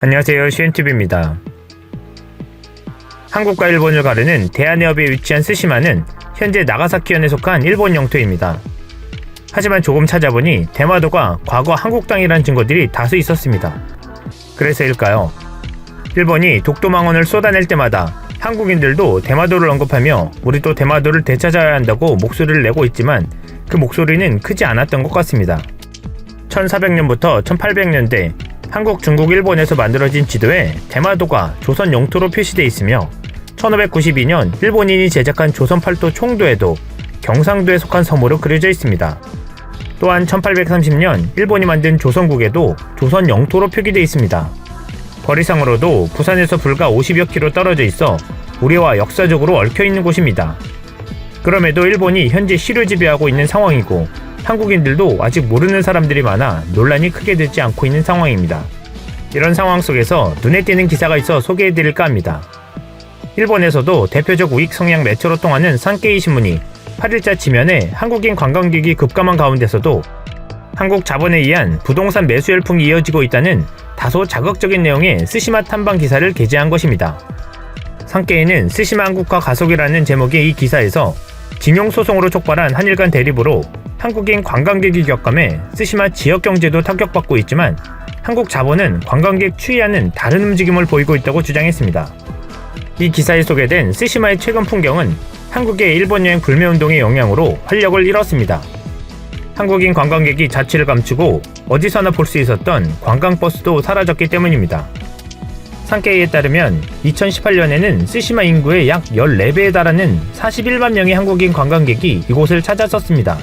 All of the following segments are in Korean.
안녕하세요, 시엔TV입니다. 한국과 일본을 가르는 대한해협에 위치한 스시마는 현재 나가사키현에 속한 일본 영토입니다. 하지만 조금 찾아보니 대마도가 과거 한국 땅이란 증거들이 다수 있었습니다. 그래서일까요? 일본이 독도망원을 쏟아낼 때마다 한국인들도 대마도를 언급하며 우리도 대마도를 되찾아야 한다고 목소리를 내고 있지만 그 목소리는 크지 않았던 것 같습니다. 1400년부터 1800년대 한국, 중국, 일본에서 만들어진 지도에 대마도가 조선 영토로 표시되어 있으며 1592년 일본인이 제작한 조선팔도 총도에도 경상도에 속한 섬으로 그려져 있습니다. 또한 1830년 일본이 만든 조선국에도 조선 영토로 표기되어 있습니다. 거리상으로도 부산에서 불과 50여 킬로 떨어져 있어 우리와 역사적으로 얽혀있는 곳입니다. 그럼에도 일본이 현재 시를 지배하고 있는 상황이고 한국인들도 아직 모르는 사람들이 많아 논란이 크게 되지 않고 있는 상황입니다. 이런 상황 속에서 눈에 띄는 기사가 있어 소개해드릴까 합니다. 일본에서도 대표적 우익 성향 매체로 통하는 산케이 신문이 8일자 지면에 한국인 관광객이 급감한 가운데서도 한국 자본에 의한 부동산 매수 열풍이 이어지고 있다는 다소 자극적인 내용의 스시마 탐방 기사를 게재한 것입니다. 산케이는 스시마 한국화 가속이라는 제목의 이 기사에서 징용소송으로 촉발한 한일 간 대립으로 한국인 관광객이 격감해 스시마 지역 경제도 타격받고 있지만 한국 자본은 관광객 추이와는 다른 움직임을 보이고 있다고 주장했습니다. 이 기사에 소개된 스시마의 최근 풍경은 한국의 일본 여행 불매운동의 영향으로 활력을 잃었습니다. 한국인 관광객이 자취를 감추고 어디서나 볼 수 있었던 관광버스도 사라졌기 때문입니다. 산케이에 따르면 2018년에는 스시마 인구의 약 14배에 달하는 41만 명의 한국인 관광객이 이곳을 찾았었습니다.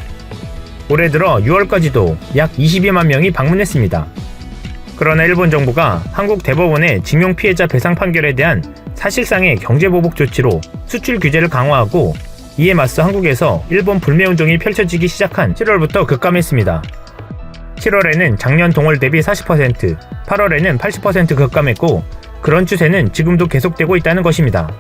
올해 들어 6월까지도 약 22만 명이 방문했습니다. 그러나 일본 정부가 한국 대법원의 징용 피해자 배상 판결에 대한 사실상의 경제보복 조치로 수출 규제를 강화하고 이에 맞서 한국에서 일본 불매운동이 펼쳐지기 시작한 7월부터 급감했습니다. 7월에는 작년 동월 대비 40%, 8월에는 80% 급감했고 그런 추세는 지금도 계속되고 있다는 것입니다.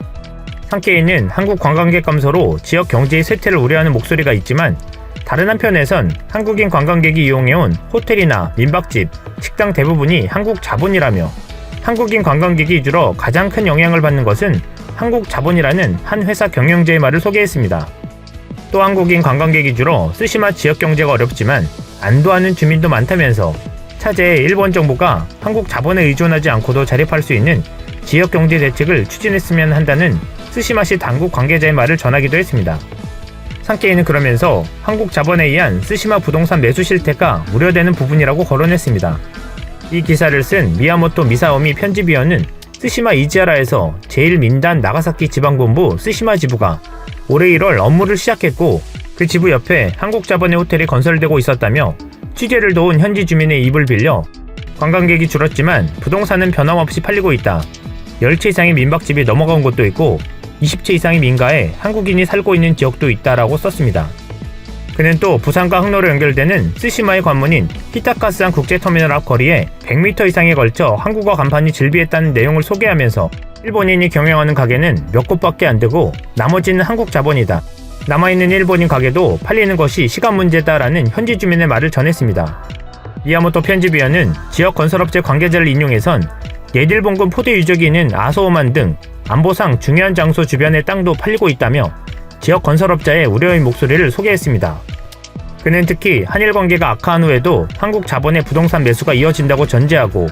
산케이는 한국 관광객 감소로 지역 경제의 쇠퇴를 우려하는 목소리가 있지만 다른 한편에선 한국인 관광객이 이용해온 호텔이나 민박집, 식당 대부분이 한국 자본이라며 한국인 관광객이 위주로 가장 큰 영향을 받는 것은 한국 자본이라는 한 회사 경영자의 말을 소개했습니다. 또 한국인 관광객 위주로 스시마 지역 경제가 어렵지만 안도하는 주민도 많다면서 차제에 일본 정부가 한국 자본에 의존하지 않고도 자립할 수 있는 지역 경제 대책을 추진했으면 한다는 스시마시 당국 관계자의 말을 전하기도 했습니다. 산케이는 그러면서 한국 자본에 의한 스시마 부동산 매수 실태가 우려되는 부분이라고 거론했습니다. 이 기사를 쓴 미야모토 미사오미 편집위원은 스시마 이지하라에서 제1민단 나가사키 지방본부 스시마 지부가 올해 1월 업무를 시작했고 그 지부 옆에 한국 자본의 호텔이 건설되고 있었다며 취재를 도운 현지 주민의 입을 빌려 관광객이 줄었지만 부동산은 변함없이 팔리고 있다. 10채 이상의 민박집이 넘어간 곳도 있고 20채 이상의 민가에 한국인이 살고 있는 지역도 있다라고 썼습니다. 그는 또 부산과 항로로 연결되는 스시마의 관문인 히타카스항 국제터미널 앞 거리에 100m 이상에 걸쳐 한국어 간판이 질비했다는 내용을 소개하면서 일본인이 경영하는 가게는 몇 곳밖에 안 되고 나머지는 한국 자본이다. 남아있는 일본인 가게도 팔리는 것이 시간 문제다라는 현지 주민의 말을 전했습니다. 미야모토 편집위원은 지역 건설업체 관계자를 인용해선 예딜본군 포대 유적이 있는 아소오만 등 안보상 중요한 장소 주변의 땅도 팔리고 있다며 지역 건설업자의 우려의 목소리를 소개했습니다. 그는 특히 한일 관계가 악화한 후에도 한국 자본의 부동산 매수가 이어진다고 전제하고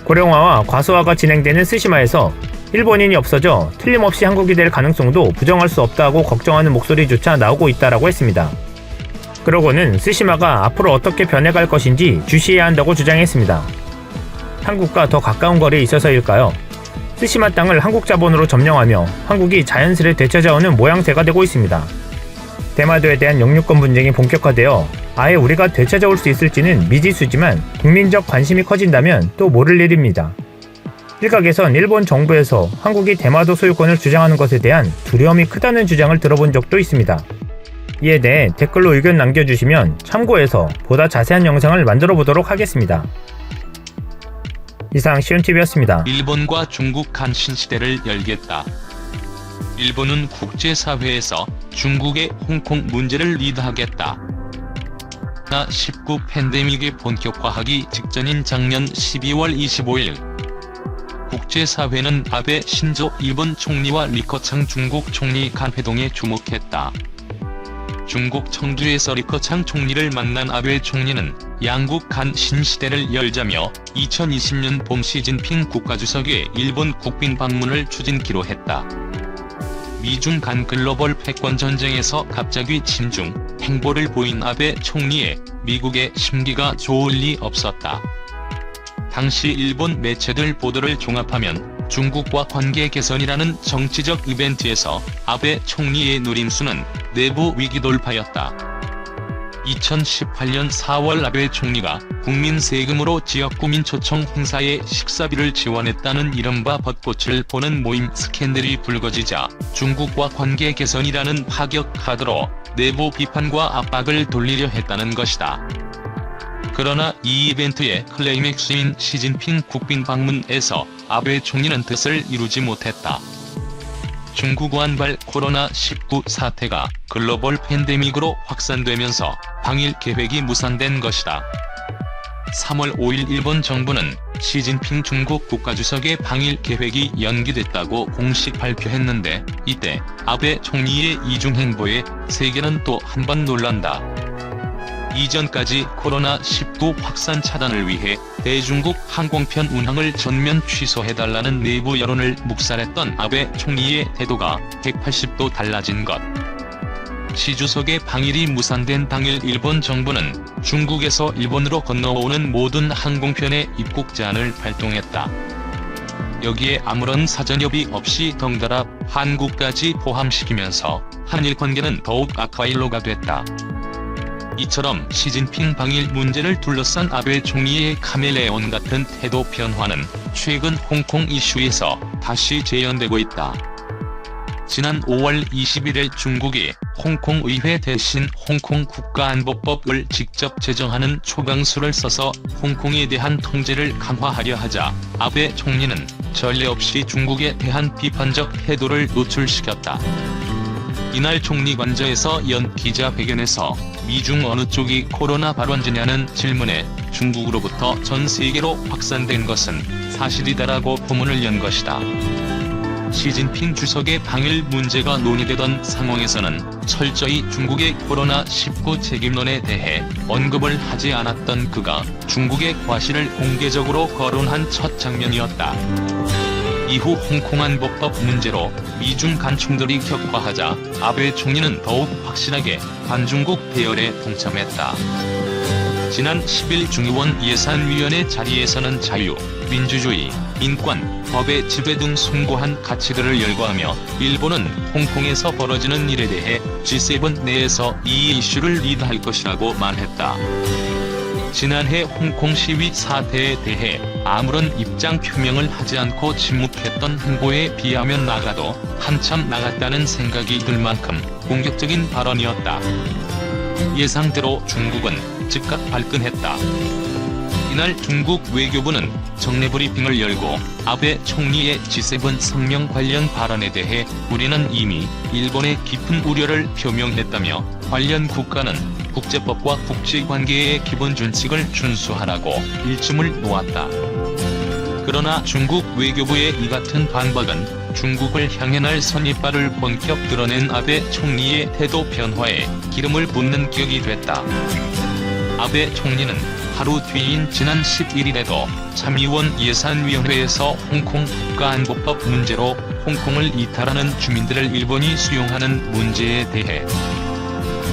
고령화와 과소화가 진행되는 스시마에서 일본인이 없어져 틀림없이 한국이 될 가능성도 부정할 수 없다고 걱정하는 목소리조차 나오고 있다라고 했습니다. 그러고는 스시마가 앞으로 어떻게 변해갈 것인지 주시해야 한다고 주장했습니다. 한국과 더 가까운 거리에 있어서일까요? 스시마 땅을 한국 자본으로 점령하며 한국이 자연스레 되찾아오는 모양새가 되고 있습니다. 대마도에 대한 영유권 분쟁이 본격화되어 아예 우리가 되찾아올 수 있을지는 미지수지만 국민적 관심이 커진다면 또 모를 일입니다. 일각에선 일본 정부에서 한국이 대마도 소유권을 주장하는 것에 대한 두려움이 크다는 주장을 들어본 적도 있습니다. 이에 대해 댓글로 의견 남겨주시면 참고해서 보다 자세한 영상을 만들어 보도록 하겠습니다. 이상 시온TV였습니다. 일본과 중국 간 신시대를 열겠다. 일본은 국제사회에서 중국의 홍콩 문제를 리드하겠다. 코로나19 팬데믹이 본격화하기 직전인 작년 12월 25일 국제사회는 아베 신조 일본 총리와 리커창 중국 총리 간 회동에 주목했다. 중국 청두에서 리커창 총리를 만난 아베 총리는 양국 간 신시대를 열자며 2020년 봄 시진핑 국가주석의 일본 국빈 방문을 추진키로 했다. 미중 간 글로벌 패권 전쟁에서 갑자기 친중 행보를 보인 아베 총리의 미국의 심기가 좋을 리 없었다. 당시 일본 매체들 보도를 종합하면 중국과 관계 개선이라는 정치적 이벤트에서 아베 총리의 노림수는 내부 위기 돌파였다. 2018년 4월 아베 총리가 국민 세금으로 지역구민 초청 행사에 식사비를 지원했다는 이른바 벚꽃을 보는 모임 스캔들이 불거지자 중국과 관계 개선이라는 파격 카드로 내부 비판과 압박을 돌리려 했다는 것이다. 그러나 이 이벤트의 클라이맥스인 시진핑 국빈 방문에서 아베 총리는 뜻을 이루지 못했다. 중국 완발 코로나19 사태가 글로벌 팬데믹으로 확산되면서 방일 계획이 무산된 것이다. 3월 5일 일본 정부는 시진핑 중국 국가주석의 방일 계획이 연기됐다고 공식 발표했는데 이때 아베 총리의 이중 행보에 세계는 또 한 번 놀란다. 이전까지 코로나19 확산 차단을 위해 대중국 항공편 운항을 전면 취소해달라는 내부 여론을 묵살했던 아베 총리의 태도가 180도 달라진 것. 시 주석의 방일이 무산된 당일 일본 정부는 중국에서 일본으로 건너오는 모든 항공편의 입국 제한을 발동했다. 여기에 아무런 사전협의 없이 덩달아 한국까지 포함시키면서 한일 관계는 더욱 악화일로가 됐다. 이처럼 시진핑 방일 문제를 둘러싼 아베 총리의 카멜레온 같은 태도 변화는 최근 홍콩 이슈에서 다시 재현되고 있다. 지난 5월 21일 중국이 홍콩 의회 대신 홍콩 국가안보법을 직접 제정하는 초강수를 써서 홍콩에 대한 통제를 강화하려 하자 아베 총리는 전례 없이 중국에 대한 비판적 태도를 노출시켰다. 이날 총리 관저에서 연 기자회견에서 미중 어느 쪽이 코로나 발원지냐는 질문에 중국으로부터 전 세계로 확산된 것은 사실이다라고 포문을 연 것이다. 시진핑 주석의 방일 문제가 논의되던 상황에서는 철저히 중국의 코로나19 책임론에 대해 언급을 하지 않았던 그가 중국의 과실을 공개적으로 거론한 첫 장면이었다. 이후 홍콩 안보법 문제로 미중 간 충돌이 격화하자 아베 총리는 더욱 확실하게 반중국 대열에 동참했다. 지난 10일 중의원 예산위원회 자리에서는 자유, 민주주의, 인권, 법의 지배 등 숭고한 가치들을 열거하며 일본은 홍콩에서 벌어지는 일에 대해 G7 내에서 이 이슈를 리드할 것이라고 말했다. 지난해 홍콩 시위 사태에 대해 아무런 입장 표명을 하지 않고 침묵했던 행보에 비하면 나가도 한참 나갔다는 생각이 들 만큼 공격적인 발언이었다. 예상대로 중국은 즉각 발끈했다. 이날 중국 외교부는 정례 브리핑을 열고 아베 총리의 G7 성명 관련 발언에 대해 우리는 이미 일본의 깊은 우려를 표명했다며 관련 국가는 국제법과 국제관계의 기본 준칙을 준수하라고 일침을 놓았다. 그러나 중국 외교부의 이 같은 반박은 중국을 향해 날 선입발을 본격 드러낸 아베 총리의 태도 변화에 기름을 붓는 격이 됐다. 아베 총리는 하루 뒤인 지난 11일에도 참의원 예산위원회에서 홍콩 국가안보법 문제로 홍콩을 이탈하는 주민들을 일본이 수용하는 문제에 대해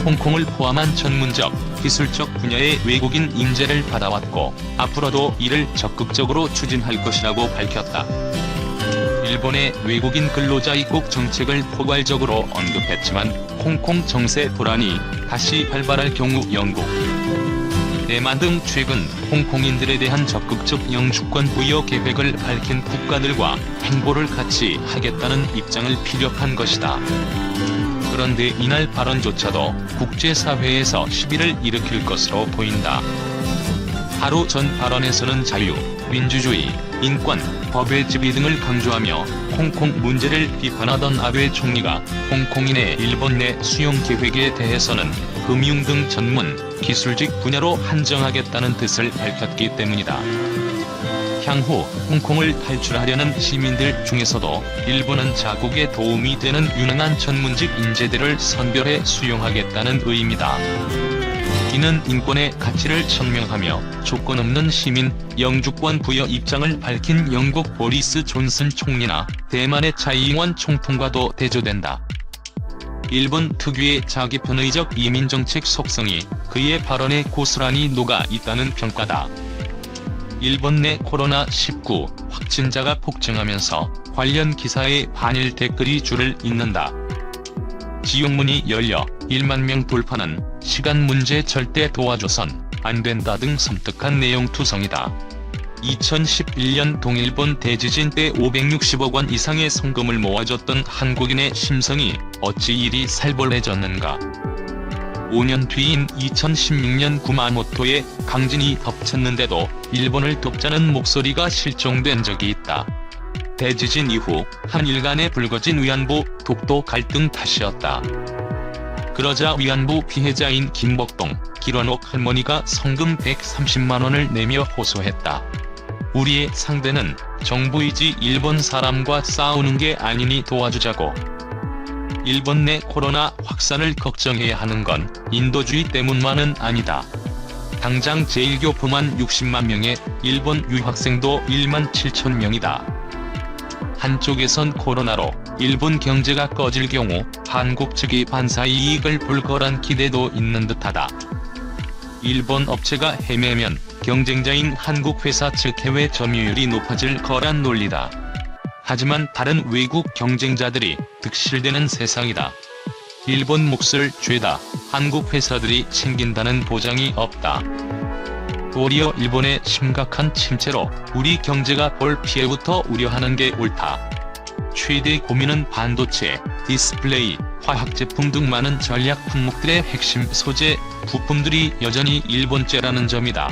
홍콩을 포함한 전문적, 기술적 분야의 외국인 인재를 받아왔고 앞으로도 이를 적극적으로 추진할 것이라고 밝혔다. 일본의 외국인 근로자 입국 정책을 포괄적으로 언급했지만 홍콩 정세 불안이 다시 발발할 경우 영국, 대만 등 최근 홍콩인들에 대한 적극적 영주권 부여 계획을 밝힌 국가들과 행보를 같이 하겠다는 입장을 피력한 것이다. 그런데 이날 발언조차도 국제사회에서 시비를 일으킬 것으로 보인다. 하루 전 발언에서는 자유, 민주주의, 인권, 법의 지배 등을 강조하며 홍콩 문제를 비판하던 아베 총리가 홍콩인의 일본 내 수용 계획에 대해서는 금융 등 전문, 기술직 분야로 한정하겠다는 뜻을 밝혔기 때문이다. 향후 홍콩을 탈출하려는 시민들 중에서도 일본은 자국에 도움이 되는 유능한 전문직 인재들을 선별해 수용하겠다는 의미다. 이는 인권의 가치를 천명하며 조건 없는 시민 영주권 부여 입장을 밝힌 영국 보리스 존슨 총리나 대만의 차이잉원 총통과도 대조된다. 일본 특유의 자기 편의적 이민정책 속성이 그의 발언에 고스란히 녹아 있다는 평가다. 일본 내 코로나19 확진자가 폭증하면서 관련 기사에 반일 댓글이 줄을 잇는다. 지용문이 열려 1만 명 돌파는 시간 문제 절대 도와줘선 안 된다 등 섬뜩한 내용 투성이다. 2011년 동일본 대지진 때 560억 원 이상의 성금을 모아줬던 한국인의 심성이 어찌 이리 살벌해졌는가. 5년 뒤인 2016년 구마모토에 강진이 덮쳤는데도 일본을 돕자는 목소리가 실종된 적이 있다. 대지진 이후 한일 간에 불거진 위안부 독도 갈등 탓이었다. 그러자 위안부 피해자인 김복동, 길원옥 할머니가 성금 130만 원을 내며 호소했다. 우리의 상대는 정부이지 일본 사람과 싸우는 게 아니니 도와주자고. 일본 내 코로나 확산을 걱정해야 하는 건 인도주의 때문만은 아니다. 당장 제1교포만 60만 명에 일본 유학생도 1만 7천 명이다. 한쪽에선 코로나로 일본 경제가 꺼질 경우 한국 측이 반사 이익을 볼 거란 기대도 있는 듯하다. 일본 업체가 헤매면 경쟁자인 한국 회사 측 해외 점유율이 높아질 거란 논리다. 하지만 다른 외국 경쟁자들이 득실되는 세상이다. 일본 몫을 죄다 한국 회사들이 챙긴다는 보장이 없다. 도리어 일본의 심각한 침체로 우리 경제가 볼 피해부터 우려하는 게 옳다. 최대 고민은 반도체, 디스플레이, 화학제품 등 많은 전략 품목들의 핵심 소재, 부품들이 여전히 일본제라는 점이다.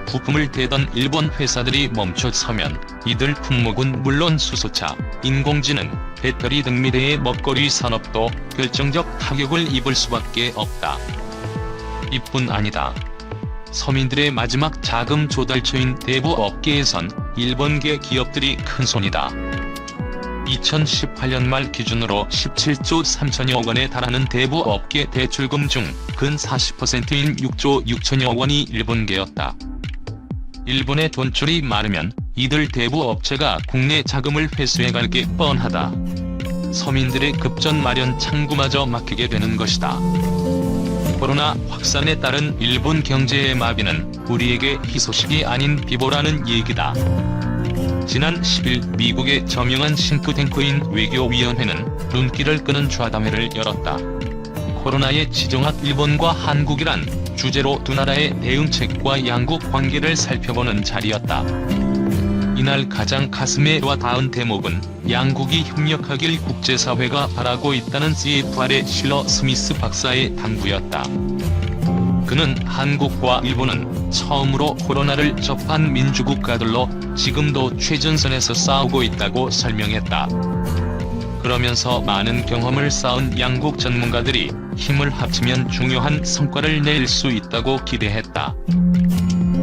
부품을 대던 일본 회사들이 멈춰서면 이들 품목은 물론 수소차, 인공지능, 배터리 등 미래의 먹거리 산업도 결정적 타격을 입을 수밖에 없다. 이뿐 아니다. 서민들의 마지막 자금 조달처인 대부 업계에선 일본계 기업들이 큰손이다. 2018년 말 기준으로 17조 3천여 원에 달하는 대부 업계 대출금 중 근 40%인 6조 6천여 원이 일본계였다. 일본의 돈줄이 마르면 이들 대부 업체가 국내 자금을 회수해갈 게 뻔하다. 서민들의 급전 마련 창구마저 막히게 되는 것이다. 코로나 확산에 따른 일본 경제의 마비는 우리에게 희소식이 아닌 비보라는 얘기다. 지난 10일 미국의 저명한 싱크탱크인 외교위원회는 눈길을 끄는 좌담회를 열었다. 코로나에 지정학 일본과 한국이란 주제로 두 나라의 대응책과 양국 관계를 살펴보는 자리였다. 이날 가장 가슴에 와 닿은 대목은 양국이 협력하길 국제사회가 바라고 있다는 CFR의 실러 스미스 박사의 당부였다. 그는 한국과 일본은 처음으로 코로나를 접한 민주국가들로 지금도 최전선에서 싸우고 있다고 설명했다. 그러면서 많은 경험을 쌓은 양국 전문가들이 힘을 합치면 중요한 성과를 낼 수 있다고 기대했다.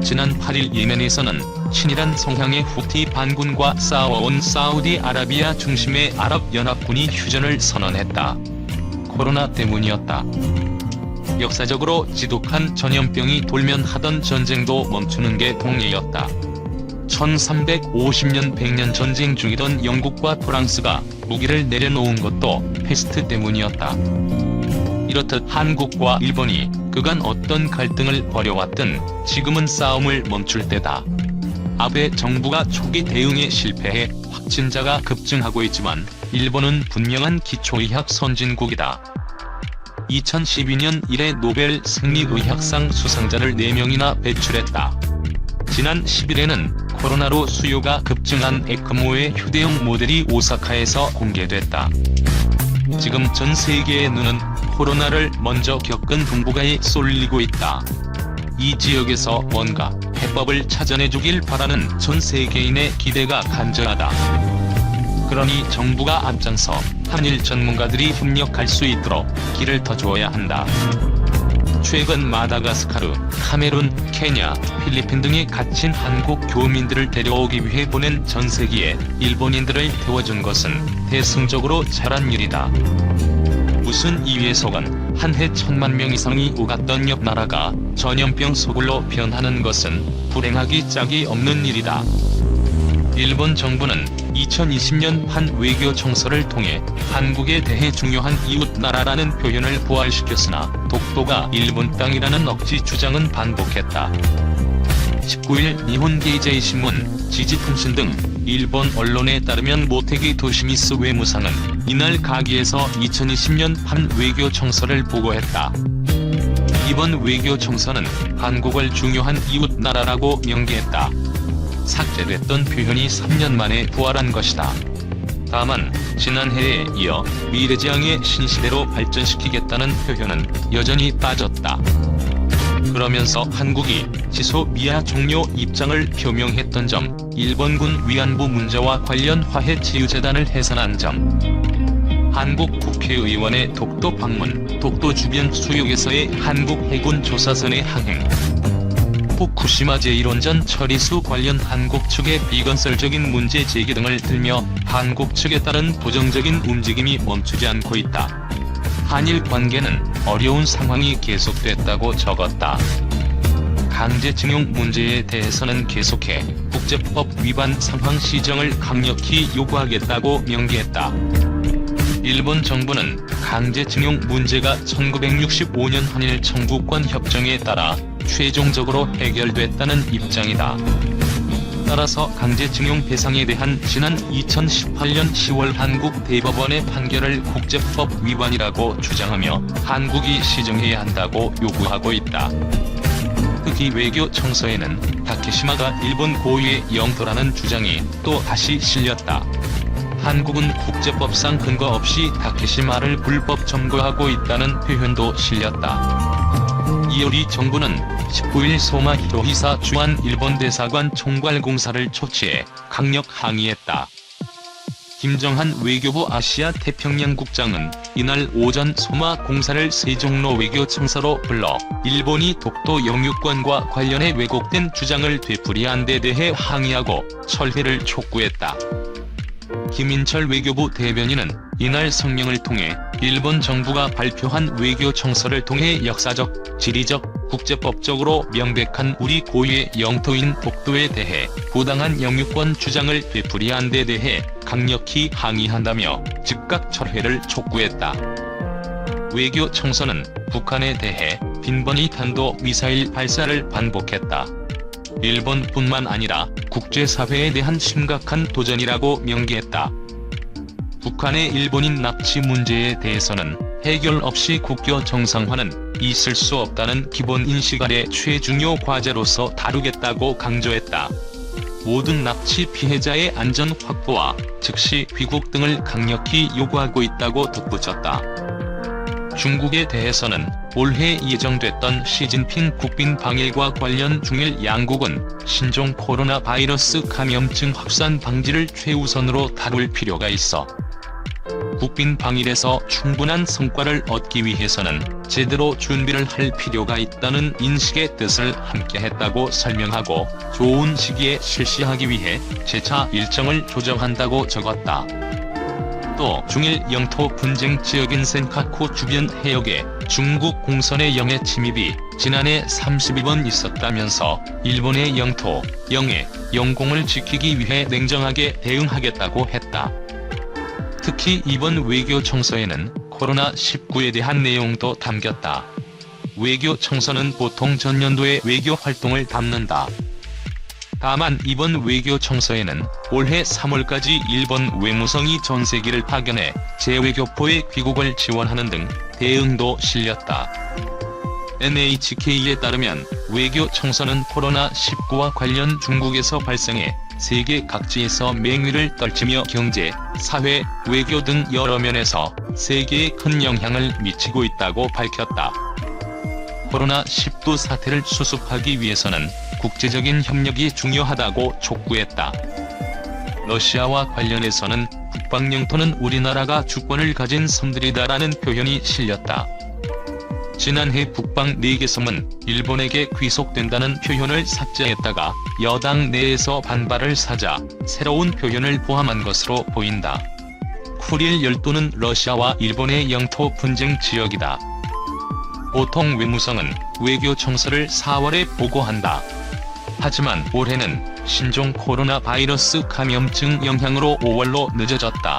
지난 8일 예멘에서는 친이란 성향의 후티 반군과 싸워온 사우디아라비아 중심의 아랍연합군이 휴전을 선언했다. 코로나 때문이었다. 역사적으로 지독한 전염병이 돌면 하던 전쟁도 멈추는 게 동의였다. 1350년 100년 전쟁 중이던 영국과 프랑스가 무기를 내려놓은 것도 패스트 때문이었다. 이렇듯 한국과 일본이 그간 어떤 갈등을 벌여왔든 지금은 싸움을 멈출 때다. 아베 정부가 초기 대응에 실패해 확진자가 급증하고 있지만 일본은 분명한 기초의학 선진국이다. 2012년 이래 노벨 생리의학상 수상자를 4명이나 배출했다. 지난 10일에는 코로나로 수요가 급증한 에크모의 휴대용 모델이 오사카에서 공개됐다. 지금 전 세계의 눈은 코로나를 먼저 겪은 동북아에 쏠리고 있다. 이 지역에서 뭔가 해법을 찾아내주길 바라는 전 세계인의 기대가 간절하다. 그러니 정부가 앞장서 한일 전문가들이 협력할 수 있도록 길을 터주어야 한다. 최근 마다가스카르, 카메룬, 케냐, 필리핀 등에 갇힌 한국 교민들을 데려오기 위해 보낸 전세기에 일본인들을 태워준 것은 대승적으로 잘한 일이다. 무슨 이유에 속은 한 해 1000만 명 이상이 오갔던 옆 나라가 전염병 소굴로 변하는 것은 불행하기 짝이 없는 일이다. 일본 정부는 2020년 한 외교 청서를 통해 한국에 대해 중요한 이웃 나라라는 표현을 부활시켰으나 독도가 일본 땅이라는 억지 주장은 반복했다. 19일 니혼 게이제이 신문, 지지통신 등 일본 언론에 따르면 모테기 도시미스 외무상은 이날 가기에서 2020년 한 외교 청서를 보고했다. 이번 외교 청서는 한국을 중요한 이웃 나라라고 명기했다. 삭제됐던 표현이 3년 만에 부활한 것이다. 다만 지난해에 이어 미래지향의 신시대로 발전시키겠다는 표현은 여전히 빠졌다. 그러면서 한국이 지소 미아 종료 입장을 표명했던 점, 일본군 위안부 문제와 관련 화해치유재단을 해산한 점, 한국 국회의원의 독도 방문, 독도 주변 수역에서의 한국 해군 조사선의 항행, 후쿠시마 제1원전 처리수 관련 한국 측의 비건설적인 문제 제기 등을 들며 한국 측에 따른 부정적인 움직임이 멈추지 않고 있다. 한일 관계는 어려운 상황이 계속됐다고 적었다. 강제징용 문제에 대해서는 계속해 국제법 위반 상황 시정을 강력히 요구하겠다고 명기했다. 일본 정부는 강제징용 문제가 1965년 한일 청구권 협정에 따라 최종적으로 해결됐다는 입장이다. 따라서 강제징용 배상에 대한 지난 2018년 10월 한국 대법원의 판결을 국제법 위반이라고 주장하며 한국이 시정해야 한다고 요구하고 있다. 특히 외교 청서에는 다케시마가 일본 고유의 영토라는 주장이 또 다시 실렸다. 한국은 국제법상 근거 없이 다케시마를 불법 점거하고 있다는 표현도 실렸다. 이어 우리 정부는 19일 소마 히로히사 주한 일본 대사관 총괄공사를 초치해 강력 항의했다. 김정한 외교부 아시아 태평양 국장은 이날 오전 소마 공사를 세종로 외교청사로 불러 일본이 독도 영유권과 관련해 왜곡된 주장을 되풀이한 데 대해 항의하고 철회를 촉구했다. 김인철 외교부 대변인은 이날 성명을 통해 일본 정부가 발표한 외교 청서를 통해 역사적, 지리적, 국제법적으로 명백한 우리 고유의 영토인 독도에 대해 부당한 영유권 주장을 되풀이한 데 대해 강력히 항의한다며 즉각 철회를 촉구했다. 외교 청서는 북한에 대해 빈번히 탄도미사일 발사를 반복했다. 일본뿐만 아니라 국제사회에 대한 심각한 도전이라고 명기했다. 북한의 일본인 납치 문제에 대해서는 해결 없이 국교 정상화는 있을 수 없다는 기본 인식 아래 최중요 과제로서 다루겠다고 강조했다. 모든 납치 피해자의 안전 확보와 즉시 귀국 등을 강력히 요구하고 있다고 덧붙였다. 중국에 대해서는 올해 예정됐던 시진핑 국빈 방일과 관련 중일 양국은 신종 코로나 바이러스 감염증 확산 방지를 최우선으로 다룰 필요가 있어 국빈 방일에서 충분한 성과를 얻기 위해서는 제대로 준비를 할 필요가 있다는 인식의 뜻을 함께했다고 설명하고 좋은 시기에 실시하기 위해 재차 일정을 조정한다고 적었다. 또 중일 영토 분쟁 지역인 센카쿠 주변 해역에 중국 공선의 영해 침입이 지난해 32번 있었다면서 일본의 영토, 영해, 영공을 지키기 위해 냉정하게 대응하겠다고 했다. 특히 이번 외교 청서에는 코로나19에 대한 내용도 담겼다. 외교 청서는 보통 전년도의 외교 활동을 담는다. 다만 이번 외교 청서에는 올해 3월까지 일본 외무성이 전세기를 파견해 재외교포의 귀국을 지원하는 등 대응도 실렸다. NHK에 따르면 외교 청서는 코로나19와 관련 중국에서 발생해 세계 각지에서 맹위를 떨치며 경제, 사회, 외교 등 여러 면에서 세계에 큰 영향을 미치고 있다고 밝혔다. 코로나19 사태를 수습하기 위해서는 국제적인 협력이 중요하다고 촉구했다. 러시아와 관련해서는 북방 영토는 우리나라가 주권을 가진 섬들이다라는 표현이 실렸다. 지난해 북방 4개 섬은 일본에게 귀속된다는 표현을 삭제했다가 여당 내에서 반발을 사자 새로운 표현을 포함한 것으로 보인다. 쿠릴 열도는 러시아와 일본의 영토 분쟁 지역이다. 보통 외무성은 외교 청사를 4월에 보고한다. 하지만 올해는 신종 코로나 바이러스 감염증 영향으로 5월로 늦어졌다.